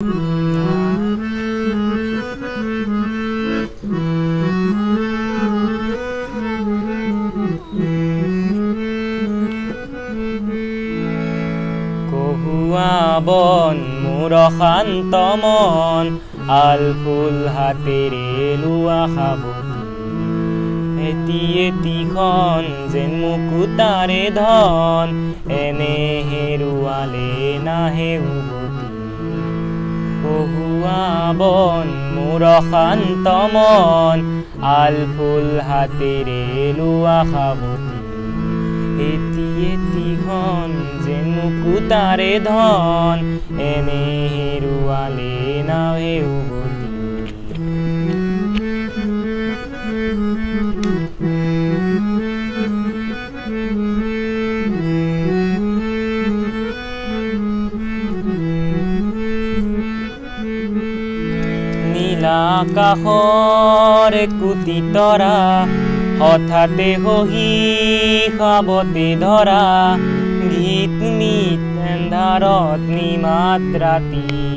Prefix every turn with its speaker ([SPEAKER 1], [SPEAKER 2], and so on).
[SPEAKER 1] কহুৱা বন মোৰ শান্ত মন আল ফুল হাতেৰে লোৱা সাৱটি এটি এটিখন যেন মুকুতাৰে ধন এনে হেৰুৱালে নাহে উভতি কহুৱা বন মোৰ শান্ত মন আল ফুল হাতেৰে লোৱা সাৱটি এটি এটিখন যেন মুকুতাৰে ধন এনে হেৰুৱালে নাহে উভতি নীলা আকাশৰ একোটি তৰা হঠাতে হহি খাবতে ধৰা গীত মিত এন্ধাৰত নিমাত ৰাতি